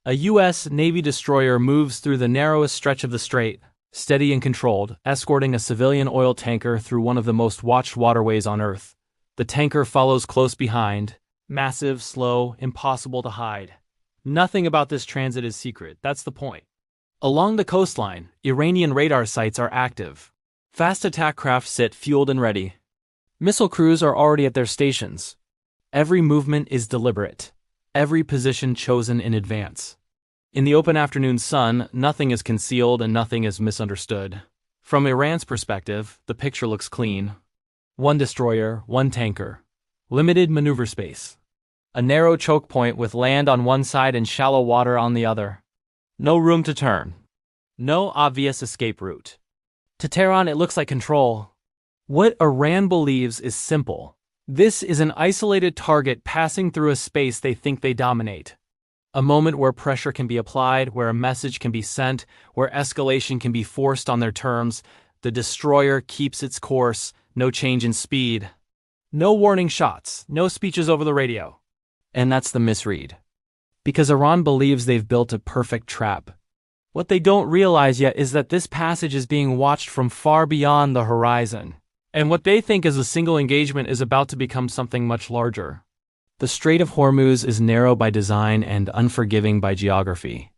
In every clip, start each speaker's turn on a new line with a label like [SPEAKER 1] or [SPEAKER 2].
[SPEAKER 1] A U.S. Navy destroyer moves through the narrowest stretch of the strait, steady and controlled, escorting a civilian oil tanker through one of the most watched waterways on Earth. The tanker follows close behind, massive, slow, impossible to hide. Nothing about this transit is secret, that's the point. Along the coastline, Iranian radar sites are active. Fast attack craft sit fueled and ready. Missile crews are already at their stations. Every movement is deliberate. Every position chosen in advance. In the open afternoon sun, nothing is concealed and nothing is misunderstood. From Iran's perspective, the picture looks clean. One destroyer, one tanker. Limited maneuver space. A narrow choke point with land on one side and shallow water on the other. No room to turn. No obvious escape route. To Tehran, it looks like control. What Iran believes is simple. This is an isolated target passing through a space they think they dominate. A moment where pressure can be applied, where a message can be sent, where escalation can be forced on their terms. The destroyer keeps its course, no change in speed. No warning shots, no speeches over the radio. And that's the misread. Because Iran believes they've built a perfect trap. What they don't realize yet is that this passage is being watched from far beyond the horizon. And what they think is a single engagement is about to become something much larger. The Strait of Hormuz is narrow by design and unforgiving by geography.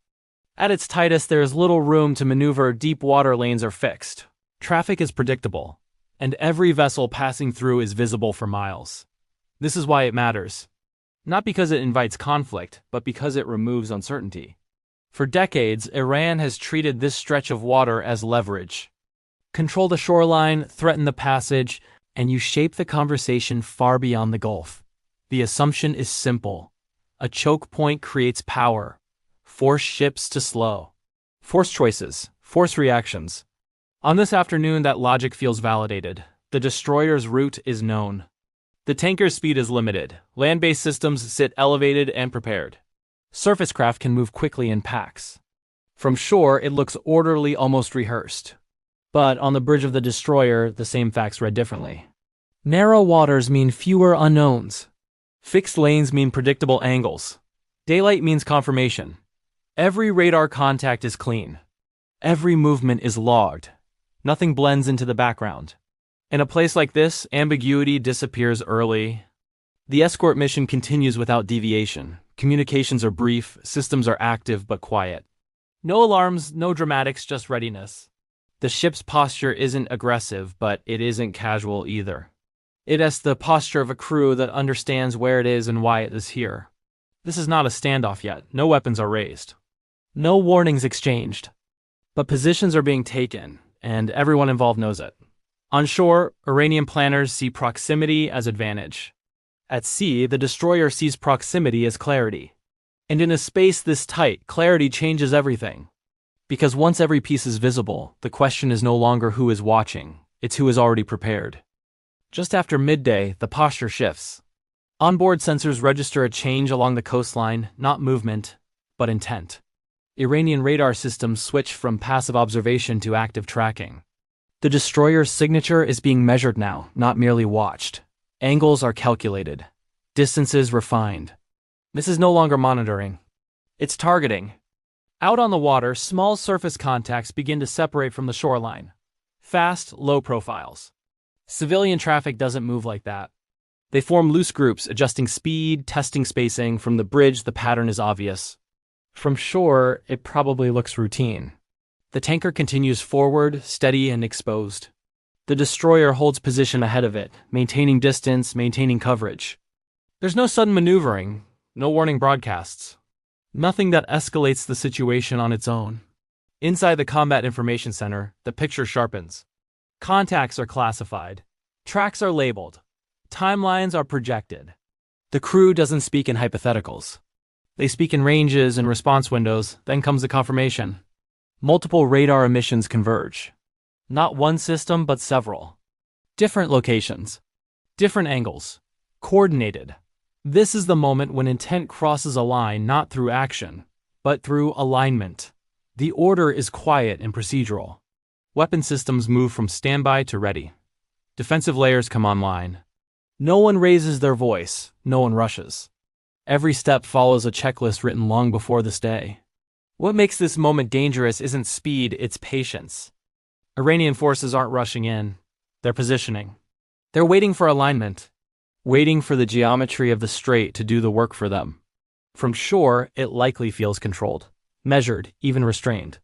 [SPEAKER 1] At its tightest, there is little room to maneuver. Deep water lanes are fixed. Traffic is predictable, and every vessel passing through is visible for miles. This is why it matters. Not because it invites conflict, but because it removes uncertainty. For decades, Iran has treated this stretch of water as leverage. Control the shoreline, threaten the passage, and you shape the conversation far beyond the Gulf. The assumption is simple. A choke point creates power. Force ships to slow. Force choices, force reactions. On this afternoon, that logic feels validated. The destroyer's route is known. The tanker's speed is limited. Land-based systems sit elevated and prepared. Surface craft can move quickly in packs. From shore, it looks orderly, almost rehearsed. But on the bridge of the destroyer, the same facts read differently. Narrow waters mean fewer unknowns. Fixed lanes mean predictable angles. Daylight means confirmation. Every radar contact is clean. Every movement is logged. Nothing blends into the background. In a place like this, ambiguity disappears early. The escort mission continues without deviation. Communications are brief, systems are active but quiet. No alarms, no dramatics, just readiness. The ship's posture isn't aggressive, but it isn't casual either. It has the posture of a crew that understands where it is and why it is here. This is not a standoff yet. No weapons are raised. No warnings exchanged. But positions are being taken, and everyone involved knows it. On shore, Iranian planners see proximity as advantage. At sea, the destroyer sees proximity as clarity. And in a space this tight, clarity changes everything. Because once every piece is visible, the question is no longer who is watching, it's who is already prepared. Just after midday, the posture shifts. Onboard sensors register a change along the coastline, not movement, but intent. Iranian radar systems switch from passive observation to active tracking. The destroyer's signature is being measured now, not merely watched. Angles are calculated. Distances refined. This is no longer monitoring. It's targeting. Out on the water, small surface contacts begin to separate from the shoreline. Fast, low profiles. Civilian traffic doesn't move like that. They form loose groups, adjusting speed, testing spacing. From the bridge, the pattern is obvious. From shore, it probably looks routine. The tanker continues forward, steady and exposed. The destroyer holds position ahead of it, maintaining distance, maintaining coverage. There's no sudden maneuvering, no warning broadcasts. Nothing that escalates the situation on its own. Inside the Combat Information Center, the picture sharpens. Contacts are classified. Tracks are labeled. Timelines are projected. The crew doesn't speak in hypotheticals. They speak in ranges and response windows, then comes the confirmation. Multiple radar emissions converge. Not one system, but several. Different locations. Different angles. Coordinated. This is the moment when intent crosses a line not through action, but through alignment. The order is quiet and procedural. Weapon systems move from standby to ready. Defensive layers come online. No one raises their voice, no one rushes. Every step follows a checklist written long before this day. What makes this moment dangerous isn't speed, it's patience. Iranian forces aren't rushing in. They're positioning. They're waiting for alignment, waiting for the geometry of the strait to do the work for them. From shore, it likely feels controlled, measured, even restrained.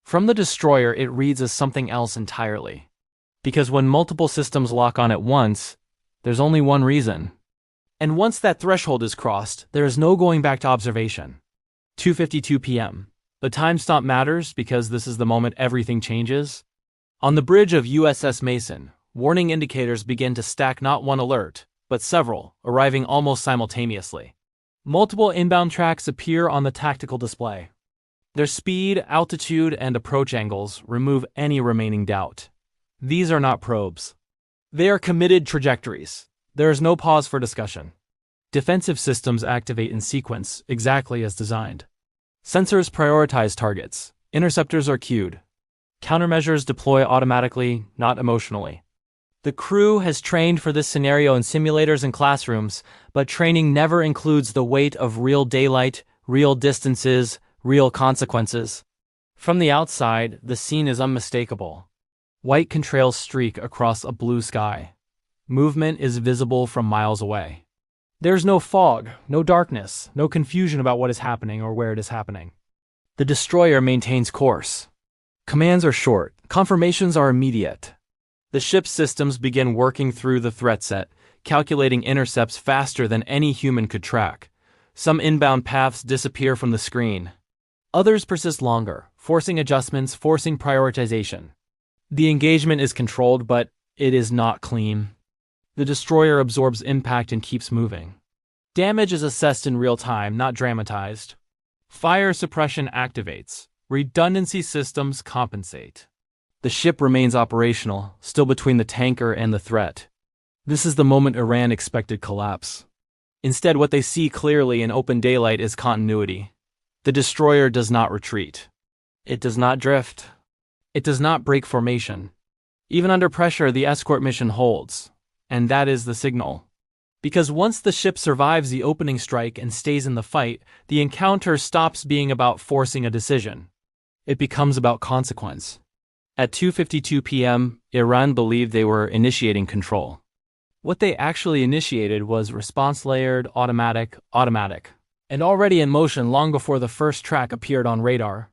[SPEAKER 1] From the destroyer, it reads as something else entirely. Because when multiple systems lock on at once, there's only one reason. And once that threshold is crossed, there is no going back to observation. 2:52 p.m. The timestamp matters because this is the moment everything changes. On the bridge of USS Mason, warning indicators begin to stack, not one alert, but several, arriving almost simultaneously. Multiple inbound tracks appear on the tactical display. Their speed, altitude, and approach angles remove any remaining doubt. These are not probes. They are committed trajectories. There is no pause for discussion. Defensive systems activate in sequence, exactly as designed. Sensors prioritize targets. Interceptors are cued. Countermeasures deploy automatically, not emotionally. The crew has trained for this scenario in simulators and classrooms, but training never includes the weight of real daylight, real distances, real consequences. From the outside, the scene is unmistakable. White contrails streak across a blue sky. Movement is visible from miles away. There's no fog, no darkness, no confusion about what is happening or where it is happening. The destroyer maintains course. Commands are short, confirmations are immediate. The ship's systems begin working through the threat set, calculating intercepts faster than any human could track. Some inbound paths disappear from the screen. Others persist longer, forcing adjustments, forcing prioritization. The engagement is controlled, but it is not clean. The destroyer absorbs impact and keeps moving. Damage is assessed in real time, not dramatized. Fire suppression activates. Redundancy systems compensate. The ship remains operational, still between the tanker and the threat. This is the moment Iran expected collapse. Instead, what they see clearly in open daylight is continuity. The destroyer does not retreat. It does not drift. It does not break formation. Even under pressure, the escort mission holds. And that is the signal. Because once the ship survives the opening strike and stays in the fight, the encounter stops being about forcing a decision. It becomes about consequence. At 2:52 p.m., Iran believed they were initiating control. What they actually initiated was response layered, automatic, and already in motion long before the first track appeared on radar.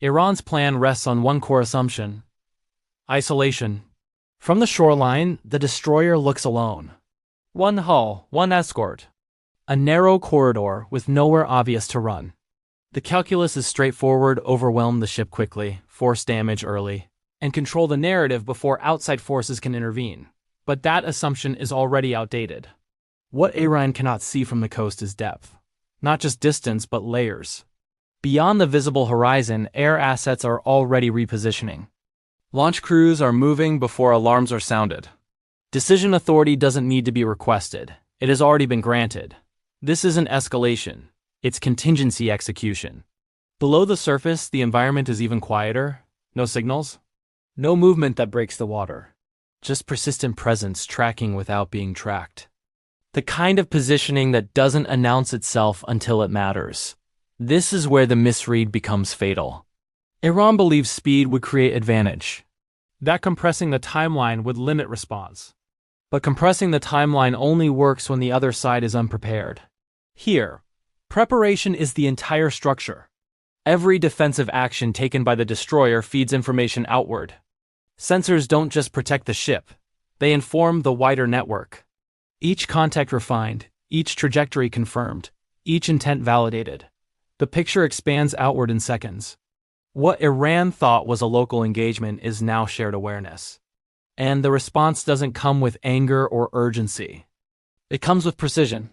[SPEAKER 1] Iran's plan rests on one core assumption: isolation. From the shoreline, the destroyer looks alone. One hull, one escort. A narrow corridor with nowhere obvious to run. The calculus is straightforward: overwhelm the ship quickly, force damage early, and control the narrative before outside forces can intervene. But that assumption is already outdated. What Iran cannot see from the coast is depth. Not just distance, but layers. Beyond the visible horizon, air assets are already repositioning. Launch crews are moving before alarms are sounded. Decision authority doesn't need to be requested. It has already been granted. This isn't escalation. It's contingency execution. Below the surface, the environment is even quieter. No signals. No movement that breaks the water. Just persistent presence tracking without being tracked. The kind of positioning that doesn't announce itself until it matters. This is where the misread becomes fatal. Iran believes speed would create advantage. That compressing the timeline would limit response. But compressing the timeline only works when the other side is unprepared. Here, preparation is the entire structure. Every defensive action taken by the destroyer feeds information outward. Sensors don't just protect the ship, they inform the wider network. Each contact refined, each trajectory confirmed, each intent validated. The picture expands outward in seconds. What Iran thought was a local engagement is now shared awareness. And the response doesn't come with anger or urgency. It comes with precision.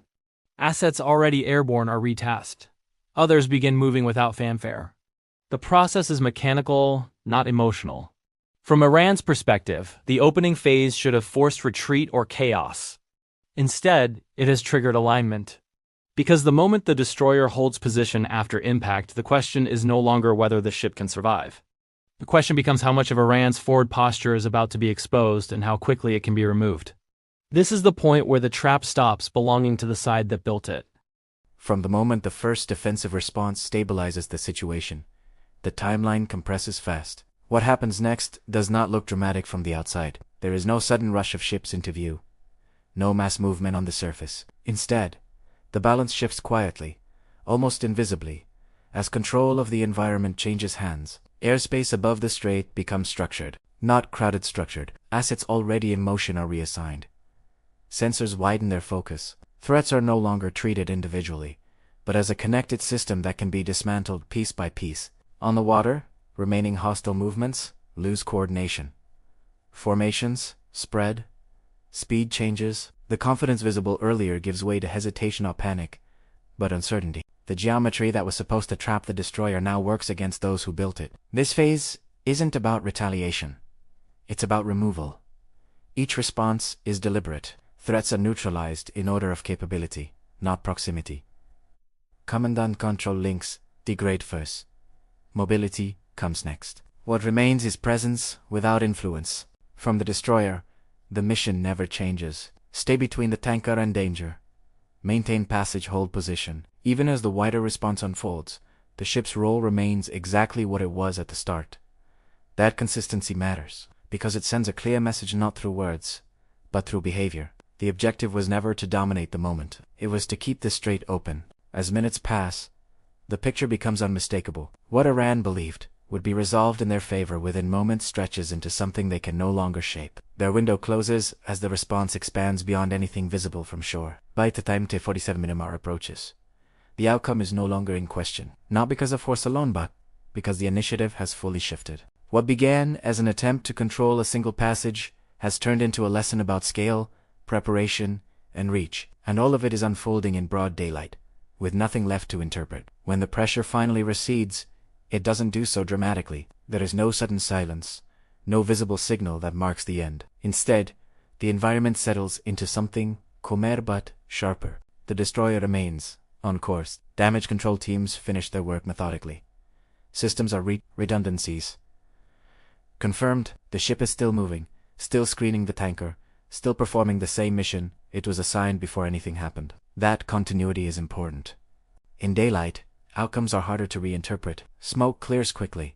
[SPEAKER 1] Assets already airborne are retasked. Others begin moving without fanfare. The process is mechanical, not emotional. From Iran's perspective, the opening phase should have forced retreat or chaos. Instead, it has triggered alignment. Because the moment the destroyer holds position after impact, the question is no longer whether the ship can survive. The question becomes how much of Iran's forward posture is about to be exposed and how quickly it can be removed. This is the point where the trap stops belonging to the side that built it.
[SPEAKER 2] From the moment the first defensive response stabilizes the situation, the timeline compresses fast. What happens next does not look dramatic from the outside. There is no sudden rush of ships into view, no mass movement on the surface. Instead, the balance shifts quietly, almost invisibly, as control of the environment changes hands. Airspace above the strait becomes structured, not crowded structured. Assets already in motion are reassigned. Sensors widen their focus. Threats are no longer treated individually, but as a connected system that can be dismantled piece by piece. On the water, remaining hostile movements lose coordination. Formations spread. Speed changes. The confidence visible earlier gives way to hesitation or panic, but uncertainty. The geometry that was supposed to trap the destroyer now works against those who built it. This phase isn't about retaliation. It's about removal. Each response is deliberate. Threats are neutralized in order of capability, not proximity. Command and control links degrade first. Mobility comes next. What remains is presence without influence. From the destroyer, the mission never changes. Stay between the tanker and danger. Maintain passage, hold position. Even as the wider response unfolds, the ship's role remains exactly what it was at the start. That consistency matters, because it sends a clear message not through words, but through behavior. The objective was never to dominate the moment. It was to keep the strait open. As minutes pass, the picture becomes unmistakable. What Iran believed would be resolved in their favor within moments stretches into something they can no longer shape. Their window closes as the response expands beyond anything visible from shore. By the time T-47 Myanmar approaches, the outcome is no longer in question. Not because of force alone, but because the initiative has fully shifted. What began as an attempt to control a single passage has turned into a lesson about scale, preparation, and reach, and all of it is unfolding in broad daylight, with nothing left to interpret. When the pressure finally recedes, it doesn't do so dramatically. There is no sudden silence, no visible signal that marks the end. Instead, the environment settles into something calmer but sharper. The destroyer remains on course. Damage control teams finish their work methodically. Systems are redundancies confirmed. The ship is still moving, still screening the tanker, still performing the same mission it was assigned before anything happened. That continuity is important. In daylight, outcomes are harder to reinterpret. Smoke clears quickly.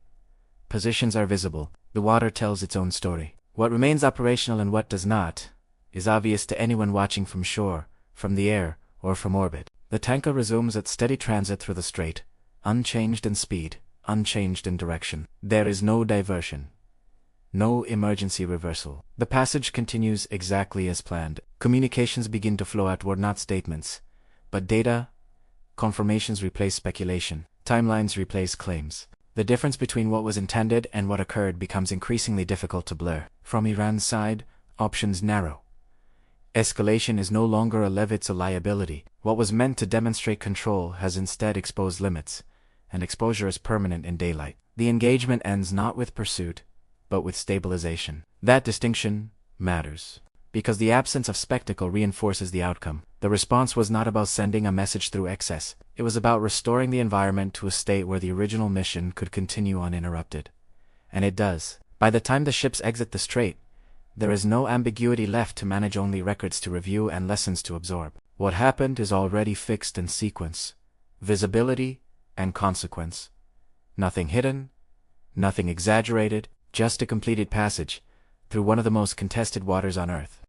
[SPEAKER 2] Positions are visible. The water tells its own story. What remains operational and what does not is obvious to anyone watching from shore, from the air, or from orbit. The tanker resumes its steady transit through the strait, unchanged in speed, unchanged in direction. There is no diversion. No emergency reversal. The passage continues exactly as planned. Communications begin to flow outward, not statements, but data. Confirmations replace speculation. Timelines replace claims. The difference between what was intended and what occurred becomes increasingly difficult to blur. From Iran's side, options narrow. Escalation is no longer a lever, it's a liability. What was meant to demonstrate control has instead exposed limits, and exposure is permanent in daylight. The engagement ends not with pursuit, but with stabilization. That distinction matters, because the absence of spectacle reinforces the outcome. The response was not about sending a message through excess. It was about restoring the environment to a state where the original mission could continue uninterrupted. And it does. By the time the ships exit the strait, there is no ambiguity left to manage, only records to review and lessons to absorb. What happened is already fixed in sequence, visibility, and consequence. Nothing hidden, nothing exaggerated, just a completed passage through one of the most contested waters on Earth.